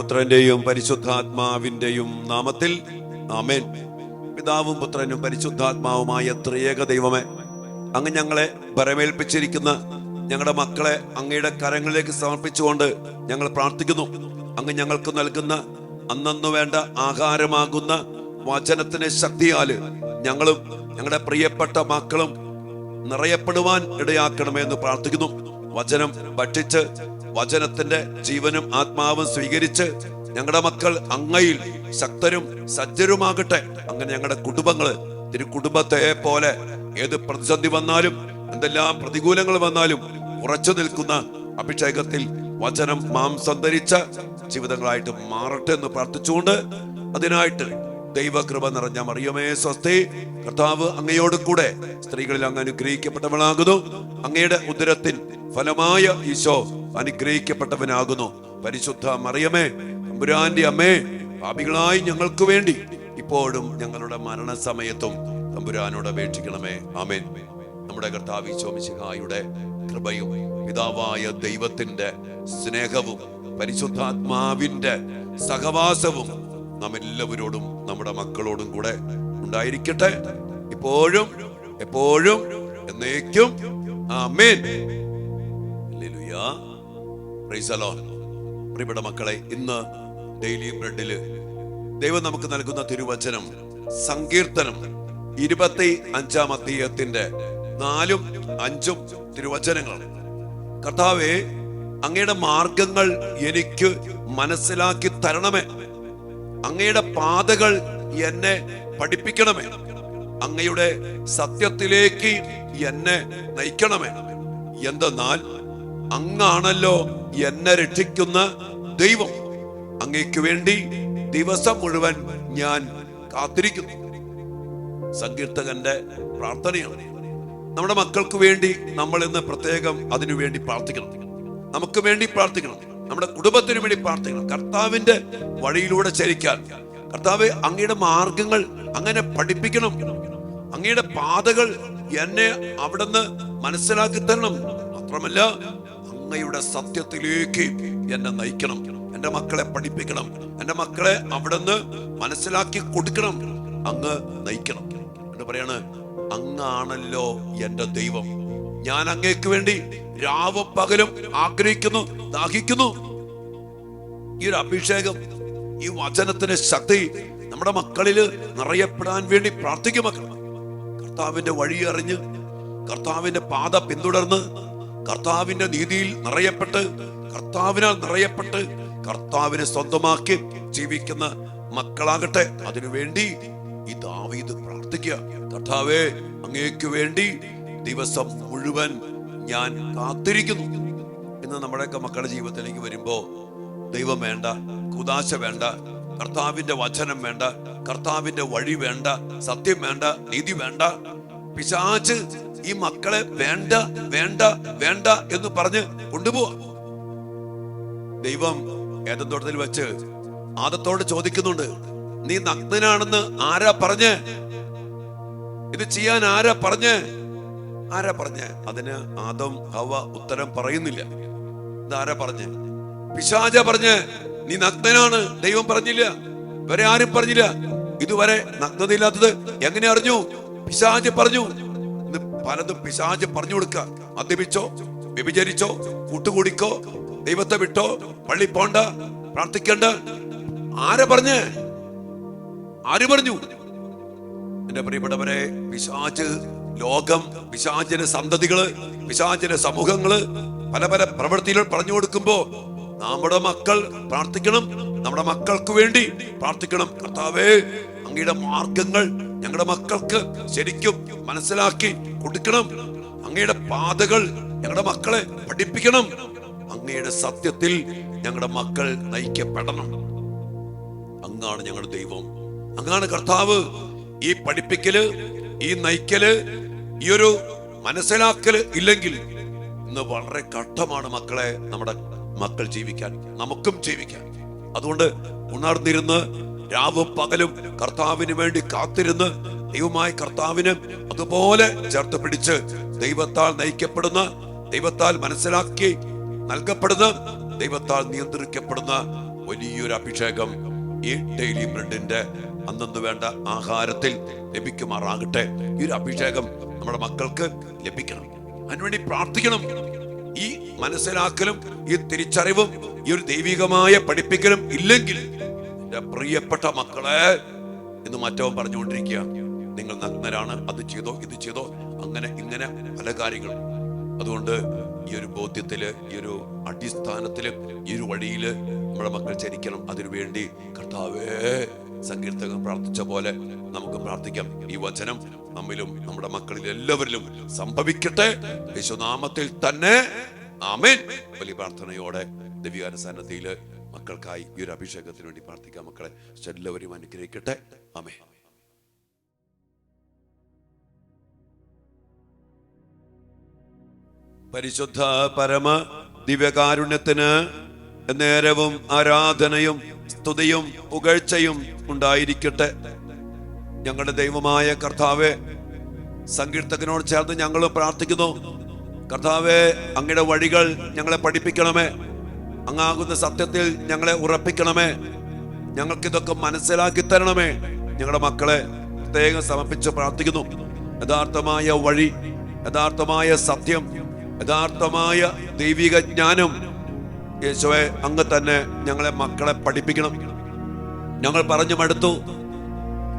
പുത്രന്റെയും പരിശുദ്ധാത്മാവിന്റെയും നാമത്തിൽ ആമേൻ. പിതാവും പുത്രനും പരിശുദ്ധാത്മാവുമായ ത്രിയേക ദൈവമേ, അങ്ങ് ഞങ്ങളെ ഭരമേൽപ്പിച്ചിരിക്കുന്ന ഞങ്ങളുടെ മക്കളെ അങ്ങയുടെ കരങ്ങളിലേക്ക് സമർപ്പിച്ചുകൊണ്ട് ഞങ്ങൾ പ്രാർത്ഥിക്കുന്നു. അങ്ങ് ഞങ്ങൾക്ക് നൽകുന്ന അന്നു വേണ്ട ആഹാരമാകുന്ന വചനത്തിന്റെ ശക്തിയാല് ഞങ്ങളും ഞങ്ങളുടെ പ്രിയപ്പെട്ട മക്കളും നിറയപ്പെടുവാൻ ഇടയാക്കണമേ എന്ന് പ്രാർത്ഥിക്കുന്നു. വചനം ഭക്ഷിച്ച് വചനത്തിന്റെ ജീവനും ആത്മാവും സ്വീകരിച്ച് ഞങ്ങളുടെ മക്കൾ അങ്ങയിൽ ശക്തരും സജ്ജരുമാകട്ടെ. അങ്ങനെ ഞങ്ങളുടെ കുടുംബങ്ങള് തിരുക്കുടുംബത്തെ പോലെ ഏത് പ്രതിസന്ധി വന്നാലും എന്തെല്ലാം പ്രതികൂലങ്ങൾ വന്നാലും ഉറച്ചു നിൽക്കുന്ന അഭിഷേകത്തിൽ വചനം മാംസം ധരിച്ച ജീവിതങ്ങളായിട്ട് മാറട്ടെ എന്ന് പ്രാർത്ഥിച്ചുകൊണ്ട് അതിനായിട്ട് ദൈവകൃപ നിറഞ്ഞ മറിയമേ സ്വസ്തി. കർത്താവ് അങ്ങയോട് കൂടെ സ്ത്രീകളിൽ അങ്ങ് അനുഗ്രഹിക്കപ്പെട്ടവളാകുന്നു. അങ്ങയുടെ ഉദരത്തിൻ ഫലമായ ഈശോ അനുഗ്രഹിക്കപ്പെട്ടവനാകുന്നു. പരിശുദ്ധ മറിയമേ, തമ്പുരാന്റെ അമ്മേ, പാപികളായി ഞങ്ങൾക്ക് വേണ്ടി ഇപ്പോഴും ഞങ്ങളുടെ മരണസമയത്തും തമ്പുരാനോട് അപേക്ഷിക്കണമേ. ആമേൻ. നമ്മുടെ കർത്താവ് ഈശോ മിശിഹായുടെ കൃപയും പിതാവായ ദൈവത്തിന്റെ സ്നേഹവും പരിശുദ്ധാത്മാവിന്റെ സഹവാസവും നാം എല്ലാവരോടും നമ്മുടെ മക്കളോടും കൂടെ ഉണ്ടായിരിക്കട്ടെ, ഇപ്പോഴും എപ്പോഴും എന്നേക്കും. ആമേൻ. ഹല്ലേലൂയ. Praise the Lord. പ്രിയപ്പെട്ട മക്കളെ, ഇന്ന് ഡെയിലി ബ്രെഡില് ദൈവം നമുക്ക് നൽകുന്ന തിരുവചനം സങ്കീർത്തനം 25-ാം അധ്യായത്തിന്റെ 4ഉം 5ഉം തിരുവചനങ്ങൾ. കർത്താവേ, അങ്ങയുടെ മാർഗങ്ങൾ എനിക്ക് മനസ്സിലാക്കി തരണമേ, അങ്ങയുടെ പാതകൾ എന്നെ പഠിപ്പിക്കണമേ, അങ്ങയുടെ സത്യത്തിലേക്ക് എന്നെ നയിക്കണമേ. എന്തെന്നാൽ അങ്ങാണല്ലോ എന്നെ രക്ഷിക്കുന്ന ദൈവം. അങ്ങയ്ക്ക് വേണ്ടി ദിവസം മുഴുവൻ ഞാൻ കാത്തിരിക്കുന്നു. സങ്കീർത്തകന്റെ പ്രാർത്ഥനയാണ്. നമ്മുടെ മക്കൾക്ക് വേണ്ടി നമ്മൾ ഇന്ന് പ്രത്യേകം അതിനുവേണ്ടി പ്രാർത്ഥിക്കണം. നമുക്ക് വേണ്ടി പ്രാർത്ഥിക്കണം. നമ്മുടെ കുടുംബത്തിന് വേണ്ടി പ്രാർത്ഥിക്കണം. കർത്താവിന്റെ വഴിയിലൂടെ ചരിക്കാൻ കർത്താവ് അങ്ങയുടെ മാർഗങ്ങൾ അങ്ങനെ പഠിപ്പിക്കണം. അങ്ങയുടെ പാതകൾ എന്നെ അവിടുന്ന് മനസ്സിലാക്കി തരണം. മാത്രമല്ല അങ്ങയുടെ സത്യത്തിലേക്ക് എന്നെ നയിക്കണം. എന്റെ മക്കളെ പഠിപ്പിക്കണം. എന്റെ മക്കളെ അവിടുന്ന് മനസ്സിലാക്കി കൊടുക്കണം. അങ്ങ് നയിക്കണം എന്ന് പറയാണ്. അങ്ങാണല്ലോ എന്റെ ദൈവം. ഞാൻ അങ്ങേക്ക് വേണ്ടി രാവും പകലും ആഗ്രഹിക്കുന്നു, ദാഹിക്കുന്നു. ഈ ഒരു അഭിഷേകം, ഈ വചനത്തിന്റെ ശക്തി നമ്മുടെ മക്കളിൽ നിറയപ്പെടാൻ വേണ്ടി പ്രാർത്ഥിക്കും. കർത്താവിന്റെ വഴി അറിഞ്ഞ്, കർത്താവിന്റെ പാത പിന്തുടർന്ന്, കർത്താവിന്റെ നീതിയിൽ നിറയപ്പെട്ട്, കർത്താവിനാൽ നിറയപ്പെട്ട്, കർത്താവിനെ സ്വന്തമാക്കി ജീവിക്കുന്ന മക്കളാകട്ടെ. അതിനുവേണ്ടി ഈ ദാവീദ് പ്രാർത്ഥിക്കുക. കർത്താവേ, അങ്ങേക്ക് വേണ്ടി ദിവസം മുഴുവൻ ഞാൻ കാത്തിരിക്കുന്നു. ഇന്ന് നമ്മുടെയൊക്കെ മക്കളുടെ ജീവിതത്തിലേക്ക് വരുമ്പോ ദൈവം വേണ്ട, കുദാശ വേണ്ട, കർത്താവിന്റെ വചനം വേണ്ട, കർത്താവിന്റെ വഴി വേണ്ട, സത്യം വേണ്ട, നീതി വേണ്ട. പിശാച് ഈ മക്കളെ വേണ്ട വേണ്ട വേണ്ട എന്ന് പറഞ്ഞ് കൊണ്ടുപോവാ. ദൈവം ഏദൻ തോട്ടത്തിൽ വെച്ച് ആദത്തോട് ചോദിക്കുന്നുണ്ട്, നീ നഗ്നനാണെന്ന് ആരാ പറഞ്ഞ്? ഇത് ചെയ്യാൻ ആരാ പറഞ്ഞ്? അതിന് ആദം ഹവ്വ ഉത്തരം പറയുന്നില്ല. ഇതാരാ പറഞ്ഞ്? പിശാച പറഞ്ഞ് നീ നഗ്നനാണ്. ദൈവം പറഞ്ഞില്ല, ഇവരെ ആരും പറഞ്ഞില്ല. ഇതുവരെ നഗ്നതയില്ലാത്തത് എങ്ങനെ അറിഞ്ഞു? പിശാച് പറഞ്ഞു. ഇന്ന് പലതും പിശാച് പറഞ്ഞു കൊടുക്ക. മദ്യപിച്ചോ, വ്യഭിചരിച്ചോ, കൂട്ടുകൂടിക്കോ, ദൈവത്തെ വിട്ടോ, പള്ളി പോണ്ട, പ്രാർത്ഥിക്കണ്ട. ആര് പറഞ്ഞു? എന്റെ പ്രിയപ്പെട്ടവരെ, പിശാച് ലോകം, പിശാചിന്റെ സന്തതികള്, പിശാചിന്റെ സമൂഹങ്ങള് പല പല പ്രവൃത്തികൾ പറഞ്ഞു കൊടുക്കുമ്പോ നമ്മുടെ മക്കൾ പ്രാർത്ഥിക്കണം. നമ്മുടെ മക്കൾക്ക് വേണ്ടി പ്രാർത്ഥിക്കണം. കർത്താവേ, അങ്ങയുടെ മാർഗങ്ങൾ ഞങ്ങളുടെ മക്കൾക്ക് ശരിക്കും മനസ്സിലാക്കി കൊടുക്കണം. അങ്ങയുടെ പാതകൾ ഞങ്ങളുടെ മക്കളെ പഠിപ്പിക്കണം. അങ്ങയുടെ സത്യത്തിൽ ഞങ്ങളുടെ മക്കൾ നയിക്കപ്പെടണം. അങ്ങാണ് ഞങ്ങളുടെ ദൈവം, അങ്ങാണ് കർത്താവ്. ഈ പഠിപ്പിക്കല്, ഈ നയിക്കല്, ഈ ഒരു മനസ്സിലാക്കല് ഇല്ലെങ്കിൽ ഇന്ന് വളരെ കഷ്ടമാണ് മക്കളെ, നമ്മുടെ മക്കൾ ജീവിക്കാൻ, നമുക്കും ജീവിക്കാൻ. അതുകൊണ്ട് ഉണർന്നിരുന്ന് രാവും പകലും കർത്താവിന് വേണ്ടി കാത്തിരുന്ന് ദൈവമായ കർത്താവിന് അതുപോലെ ചേർത്ത് പിടിച്ച് ദൈവത്താൽ നയിക്കപ്പെടുന്ന, ദൈവത്താൽ മനസ്സിലാക്കി നൽകപ്പെടുന്ന, ദൈവത്താൽ നിയന്ത്രിക്കപ്പെടുന്ന വലിയൊരു അഭിഷേകം ഈ ഡെയിലി ബ്രെഡിന്റെ അന്നു വേണ്ട ആഹാരത്തിൽ ലഭിക്കുമാറാകട്ടെ. ഈ ഒരു അഭിഷേകം നമ്മുടെ മക്കൾക്ക് ലഭിക്കണം. അതിനുവേണ്ടി പ്രാർത്ഥിക്കണം. ഈ മനസ്സിലാക്കലും ഈ തിരിച്ചറിവും ഈ ഒരു ദൈവികമായ പഠിപ്പിക്കലും ഇല്ലെങ്കിൽ എന്റെ പ്രിയപ്പെട്ട മക്കളെ, ഇന്ന് മറ്റവൻ പറഞ്ഞുകൊണ്ടിരിക്കുക, നിങ്ങൾ നഗ്നരാണ്, അത് ചെയ്തോ ഇത് ചെയ്തോ, അങ്ങനെ ഇങ്ങനെ പല കാര്യങ്ങളും. അതുകൊണ്ട് ഈ ഒരു ബോധ്യത്തില്, ഈ ഒരു അടിസ്ഥാനത്തില്, ഈ ഒരു വഴിയില് നമ്മുടെ മക്കൾ ചരിക്കണം. അതിനുവേണ്ടി കർത്താവേ, സങ്കീർത്തകൻ പ്രാർത്ഥിച്ച പോലെ നമുക്ക് പ്രാർത്ഥിക്കാം. ഈ വചനം നമ്മിലും നമ്മുടെ മക്കളിൽ എല്ലാവരിലും സംഭവിക്കട്ടെ, യേശുനാമത്തിൽ തന്നെ. ആമേൻ. വലിയ പ്രാർത്ഥനയോടെ ദിവ്യാനുസന്നതിയില് മക്കൾക്കായി ഈ ഒരു അഭിഷേകത്തിന് വേണ്ടി പ്രാർത്ഥിക്കാം. മക്കളെ എല്ലാവരും അനുഗ്രഹിക്കട്ടെ. ആമേൻ. പരിശുദ്ധ പരമ ദിവ്യകാരുണ്യത്തിന് നേരവും ആരാധനയും സ്തുതിയും പുകഴ്ചയും ഉണ്ടായിരിക്കട്ടെ. ഞങ്ങളുടെ ദൈവമായ കർത്താവേ, സങ്കീർത്തകനോട് ചേർന്ന് ഞങ്ങൾ പ്രാർത്ഥിക്കുന്നു. കർത്താവേ, അങ്ങയുടെ വഴികൾ ഞങ്ങളെ പഠിപ്പിക്കണമേ. അങ്ങാകുന്ന സത്യത്തിൽ ഞങ്ങളെ ഉറപ്പിക്കണമേ. ഞങ്ങൾക്കിതൊക്കെ മനസ്സിലാക്കി തരണമേ. ഞങ്ങളുടെ മക്കളെ പ്രത്യേകം സമർപ്പിച്ച് പ്രാർത്ഥിക്കുന്നു. യഥാർത്ഥമായ വഴി, യഥാർത്ഥമായ സത്യം, യഥാർത്ഥമായ ദൈവിക ജ്ഞാനം യേശുവേ, അങ്ങ് തന്നെ ഞങ്ങളെ മക്കളെ പഠിപ്പിക്കണം. ഞങ്ങൾ പറഞ്ഞു മടുത്തു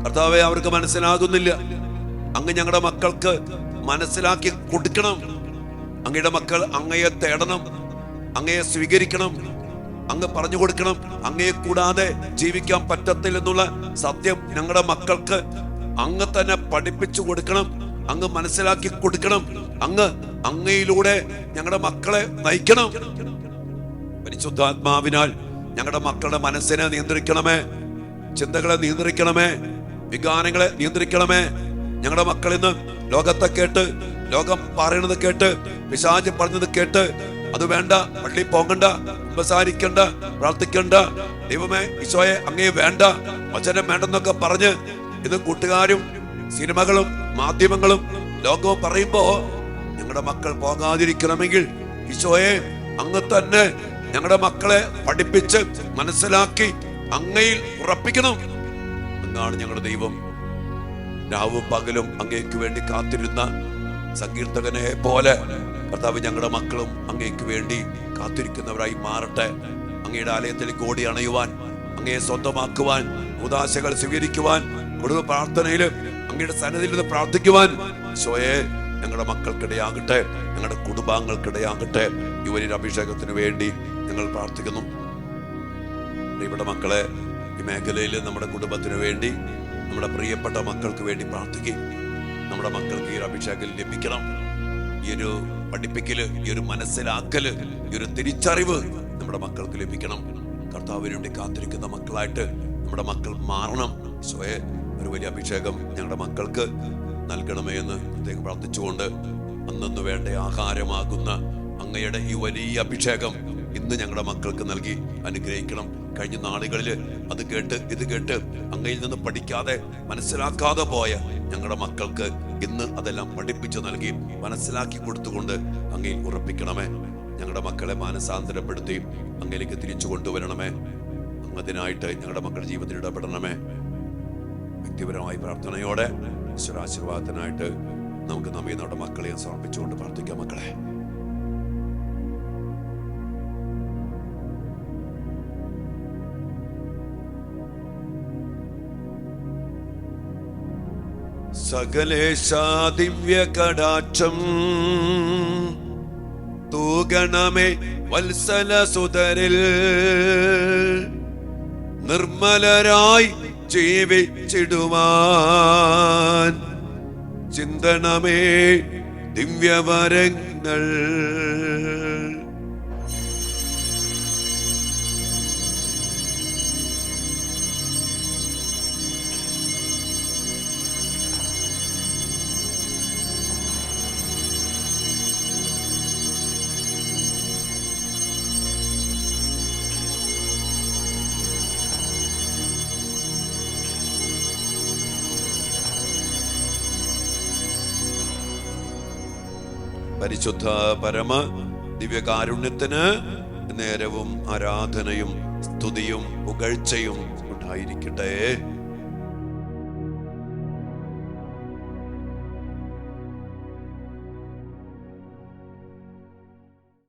കർത്താവേ, അവർക്ക് മനസ്സിലാകുന്നില്ല. അങ്ങ് ഞങ്ങളുടെ മക്കൾക്ക് മനസ്സിലാക്കി കൊടുക്കണം. അങ്ങയുടെ മക്കൾ അങ്ങയെ തേടണം, അങ്ങയെ സ്വീകരിക്കണം, അങ്ങ് പറഞ്ഞു കൊടുക്കണം. അങ്ങയെ കൂടാതെ ജീവിക്കാൻ പറ്റത്തില്ലെന്നുള്ള സത്യം ഞങ്ങളുടെ മക്കൾക്ക് അങ്ങ് തന്നെ പഠിപ്പിച്ചു കൊടുക്കണം. അങ്ങ് മനസ്സിലാക്കി കൊടുക്കണം. അങ്ങയിലൂടെ ഞങ്ങളുടെ മക്കളെ നയിക്കണം. പരിശുദ്ധാത്മാവിനാൽ ഞങ്ങളുടെ മക്കളുടെ മനസ്സിനെ നിയന്ത്രിക്കണമേ, ചിന്തകളെ നിയന്ത്രിക്കണമേ, വികാരങ്ങളെ നിയന്ത്രിക്കണമേ. ഞങ്ങളുടെ മക്കൾ ഇന്ന് ലോകത്തെ കേട്ട്, ലോകം പറയുന്നത് കേട്ട്, പിശാച് പറഞ്ഞത് കേട്ട്, അത് വേണ്ട, പള്ളി പോകണ്ട, ഉപസാരിക്കണ്ട, പ്രാർത്ഥിക്കണ്ട, ദൈവമേ ഈശോയെ അങ്ങേ വേണ്ട, വചനം വേണ്ടെന്നൊക്കെ പറഞ്ഞ് ഇത് കൂട്ടുകാരും സിനിമകളും മാധ്യമങ്ങളും ലോകവും പറയുമ്പോ ഞങ്ങളുടെ മക്കൾ പോകാതിരിക്കണമെങ്കിൽ ഈശോയെ അങ്ങ് തന്നെ ഞങ്ങളുടെ മക്കളെ പഠിപ്പിച്ച് മനസ്സിലാക്കി അങ്ങയിൽ ഉറപ്പിക്കണം. അങ്ങാണ് ഞങ്ങളുടെ ദൈവം. രാവും പകലും അങ്ങേക്ക് വേണ്ടി കാത്തിരുന്ന സങ്കീർത്തകനെ പോലെ കർത്താവ് ഞങ്ങളുടെ മക്കളും അങ്ങേക്ക് വേണ്ടി കാത്തിരിക്കുന്നവരായി മാറട്ടെ. അങ്ങയുടെ ആലയത്തിലേക്ക് ഓടി അണയുവാൻ, അങ്ങയെ സ്വന്തമാക്കുവാൻ, ഉദാശകൾ സ്വീകരിക്കുവാൻ, കുടുംബ പ്രാർത്ഥനയില് അങ്ങയുടെ സന്നിധിയിൽ നിന്ന് പ്രാർത്ഥിക്കുവാൻ ഈശോയെ ഞങ്ങളുടെ മക്കൾക്കിടയാകട്ടെ, ഞങ്ങളുടെ കുടുംബാംഗങ്ങൾക്കിടയാകട്ടെ. ഈ വലിയൊരു അഭിഷേകത്തിന് വേണ്ടി ഞങ്ങൾ പ്രാർത്ഥിക്കുന്നു. പ്രിയപ്പെട്ട മക്കളെ, ഈ മേഖലയിൽ നമ്മുടെ കുടുംബത്തിന് വേണ്ടി, നമ്മുടെ പ്രിയപ്പെട്ട മക്കൾക്ക് വേണ്ടി പ്രാർത്ഥിക്കും. നമ്മുടെ മക്കൾക്ക് ഈ ഒരു അഭിഷേകം ലഭിക്കണം. ഈ ഒരു പഠിപ്പിക്കല്, ഈ ഒരു മനസ്സിലാക്കല്, ഈ ഒരു തിരിച്ചറിവ് നമ്മുടെ മക്കൾക്ക് ലഭിക്കണം. കർത്താവിന് വേണ്ടി കാത്തിരിക്കുന്ന മക്കളായിട്ട് നമ്മുടെ മക്കൾ മാറണം. ഈശോയെ, ഒരു വലിയ അഭിഷേകം ഞങ്ങളുടെ മക്കൾക്ക് നൽകണമേ എന്ന് പ്രത്യേകം പ്രാർത്ഥിച്ചുകൊണ്ട്, അന്നു വേണ്ട ആഹാരമാകുന്ന അങ്ങയുടെ ഈ വലിയ അഭിഷേകം ഇന്ന് ഞങ്ങളുടെ മക്കൾക്ക് നൽകി അനുഗ്രഹിക്കണം. കഴിഞ്ഞ നാളുകളിൽ അത് കേട്ട് ഇത് കേട്ട് അങ്ങയിൽ നിന്ന് പഠിക്കാതെ മനസ്സിലാക്കാതെ പോയ ഞങ്ങളുടെ മക്കൾക്ക് ഇന്ന് അതെല്ലാം പഠിപ്പിച്ചു നൽകി മനസ്സിലാക്കി കൊടുത്തുകൊണ്ട് അങ്ങയിൽ ഉറപ്പിക്കണമേ. ഞങ്ങളുടെ മക്കളെ മാനസാന്തരപ്പെടുത്തി അങ്ങയിലേക്ക് തിരിച്ചു കൊണ്ടുവരണമേ. അതിനായിട്ട് ഞങ്ങളുടെ മക്കളുടെ ജീവിതത്തിൽ ഇടപെടണമേ. വ്യക്തിപരമായി പ്രാർത്ഥനയോടെ ഈശ്വരാശീർവാദത്തിനായിട്ട് നമുക്ക് നമ്മെ നമ്മുടെ മക്കളെ സമർപ്പിച്ചുകൊണ്ട് പ്രാർത്ഥിക്കാം. മക്കളെ, സകലേശാ ദിവ്യ കടാക്ഷം തൂഗണമേ വത്സല സുതരിൽ, നിർമ്മലരായി ജീവിച്ചിടുവാൻ ചിന്തണമേ ദിവ്യവരങ്ങൾ. പരിശുദ്ധ പരമ ദിവ്യകാരുണ്യത്തിന് നേരവും ആരാധനയും സ്തുതിയും പുകഴ്ചയും ഉണ്ടായിരിക്കട്ടെ.